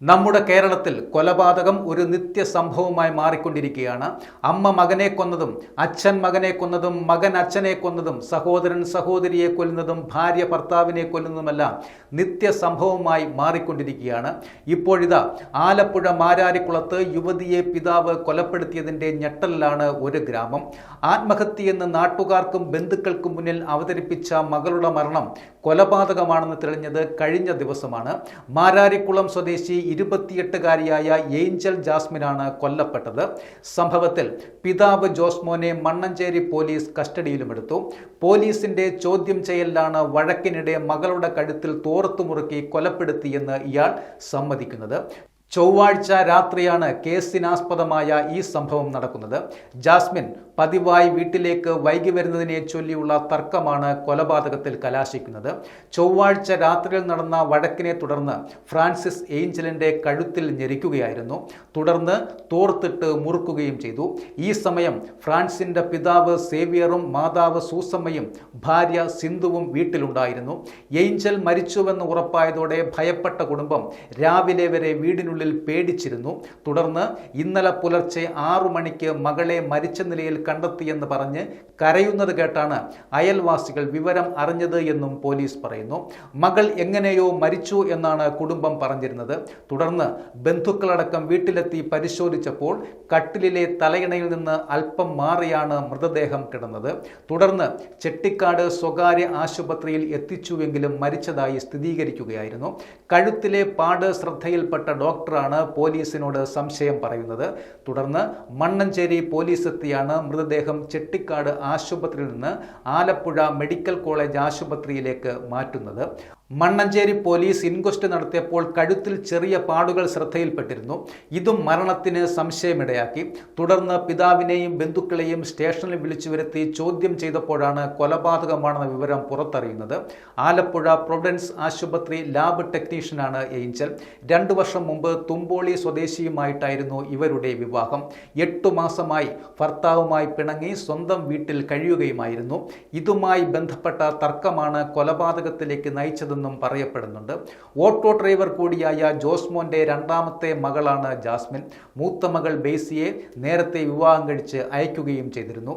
നമ്മുടെ കേരളത്തിൽ കൊലപാതകം ഒരു നിത്യ സംഭവമായി മാറിക്കൊണ്ടിരിക്കുകയാണ്. അമ്മ മകനെ കൊന്നതും അച്ഛൻ മകനെ കൊന്നതും മകൻ അച്ഛനെ കൊന്നതും സഹോദരൻ സഹോദരിയെ കൊല്ലുന്നതും ഭാര്യ ഭർത്താവിനെ കൊല്ലുന്നതുമെല്ലാം നിത്യ സംഭവമായി മാറിക്കൊണ്ടിരിക്കുകയാണ്. ഇപ്പോഴിതാ ആലപ്പുഴ മാരാരിക്കുളത്ത് യുവതിയെ പിതാവ് കൊലപ്പെടുത്തിയതിൻ്റെ ഞെട്ടലിലാണ് ഒരു ഗ്രാമം. ആത്മഹത്യയെന്ന് നാട്ടുകാർക്കും ബന്ധുക്കൾക്കും മുന്നിൽ അവതരിപ്പിച്ച മകളുടെ മരണം കൊലപാതകമാണെന്ന് തെളിഞ്ഞത് കഴിഞ്ഞ ദിവസമാണ്. മാരാരിക്കുളം സ്വദേശി 28-കാരിയായ ഏഞ്ചൽ ജാസ്മിനാണ് കൊല്ലപ്പെട്ടത്. സംഭവത്തിൽ പിതാവ് ജോസ്മോനെ മണ്ണഞ്ചേരി പോലീസ് കസ്റ്റഡിയിലുമെടുത്തു. പോലീസിന്റെ ചോദ്യം ചെയ്യലിലാണ് വഴക്കിനിടെ മകളുടെ കഴുത്തിൽ തോർത്തുമുറുക്കി കൊലപ്പെടുത്തിയെന്ന് ഇയാൾ സമ്മതിക്കുന്നത്. ചൊവ്വാഴ്ച രാത്രിയാണ് കേസിനാസ്പദമായ ഈ സംഭവം നടക്കുന്നത്. ജാസ്മിൻ പതിവായി വീട്ടിലേക്ക് വൈകി വരുന്നതിനെ ചൊല്ലിയുള്ള തർക്കമാണ് കൊലപാതകത്തിൽ കലാശിക്കുന്നത്. ചൊവ്വാഴ്ച രാത്രിയിൽ നടന്ന വഴക്കിനെ തുടർന്ന് ഫ്രാൻസിസ് ഏഞ്ചലിന്റെ കഴുത്തിൽ ഞെരിക്കുകയായിരുന്നു. തുടർന്ന് തോർത്തിട്ട് മുറുക്കുകയും ചെയ്തു. ഈ സമയം ഫ്രാൻസിന്റെ പിതാവ് സേവിയറും മാതാവ് സൂസമ്മയും ഭാര്യ സിന്ധുവും വീട്ടിലുണ്ടായിരുന്നു. ഏഞ്ചൽ മരിച്ചുവെന്ന് ഉറപ്പായതോടെ ഭയപ്പെട്ട കുടുംബം രാവിലെ വരെ വീടിനുള്ളിൽ പേടിച്ചിരുന്നു. തുടർന്ന് ഇന്നലെ പുലർച്ചെ 6 മണിക്ക് മകളെ മരിച്ച നിലയിൽ കണ്ടെത്തിയെന്ന് പറഞ്ഞ് കരയുന്നത് കേട്ടാണ് അയൽവാസികൾ വിവരം അറിഞ്ഞത് എന്നും പോലീസ് പറയുന്നു. മകൾ എങ്ങനെയോ മരിച്ചു എന്നാണ് കുടുംബം പറഞ്ഞിരുന്നത്. തുടർന്ന് ബന്ധുക്കളടക്കം വീട്ടിലെത്തി പരിശോധിച്ചപ്പോൾ കട്ടിലിലെ തലയിണയിൽ നിന്ന് അല്പം മാറിയാണ് മൃതദേഹം കിടന്നത്. തുടർന്ന് ചെട്ടിക്കാട് സ്വകാര്യ ആശുപത്രിയിൽ എത്തിച്ചുവെങ്കിലും മരിച്ചതായി സ്ഥിരീകരിക്കുകയായിരുന്നു. കഴുത്തിലെ പാട് ശ്രദ്ധയിൽപ്പെട്ട ഡോക്ടറാണ് പോലീസിനോട് സംശയം പറയുന്നത്. തുടർന്ന് മണ്ണഞ്ചേരി പോലീസ് എത്തിയാണ് മൃതദേഹം ചെട്ടിക്കാട് ആശുപത്രിയിൽ നിന്ന് ആലപ്പുഴ മെഡിക്കൽ കോളേജ് ആശുപത്രിയിലേക്ക് മാറ്റുന്നത്. മണ്ണഞ്ചേരി പോലീസ് ഇൻക്വസ്റ്റ് നടത്തിയപ്പോൾ കഴുത്തിൽ ചെറിയ പാടുകൾ ശ്രദ്ധയിൽപ്പെട്ടിരുന്നു. ഇതും മരണത്തിന് സംശയമിടയാക്കി. തുടർന്ന് പിതാവിനെയും ബന്ധുക്കളെയും സ്റ്റേഷനിൽ വിളിച്ചു വരുത്തി ചോദ്യം ചെയ്തപ്പോഴാണ് കൊലപാതകമാണെന്ന വിവരം പുറത്തറിയുന്നത്. ആലപ്പുഴ പ്രൊവിഡൻസ് ആശുപത്രി ലാബ് ടെക്നീഷ്യനാണ് ഏഞ്ചൽ. 2 വർഷം മുമ്പ് തുമ്പോളി സ്വദേശിയുമായിട്ടായിരുന്നു ഇവരുടെ വിവാഹം. 8 മാസമായി ഭർത്താവുമായി പിണങ്ങി സ്വന്തം വീട്ടിൽ കഴിയുകയുമായിരുന്നു. ഇതുമായി ബന്ധപ്പെട്ട തർക്കമാണ് കൊലപാതകത്തിലേക്ക് നയിച്ചത് പറയപ്പെടുന്നുണ്ട്. ഓട്ടോ ഡ്രൈവർ കൂടിയായ ജോസ്മോന്റെ 2ാമത്തെ മകളാണ് ജാസ്മിൻ. മൂത്ത മകൾ ബേസിയെ നേരത്തെ വിവാഹം കഴിച്ച് അയക്കുകയും ചെയ്തിരുന്നു.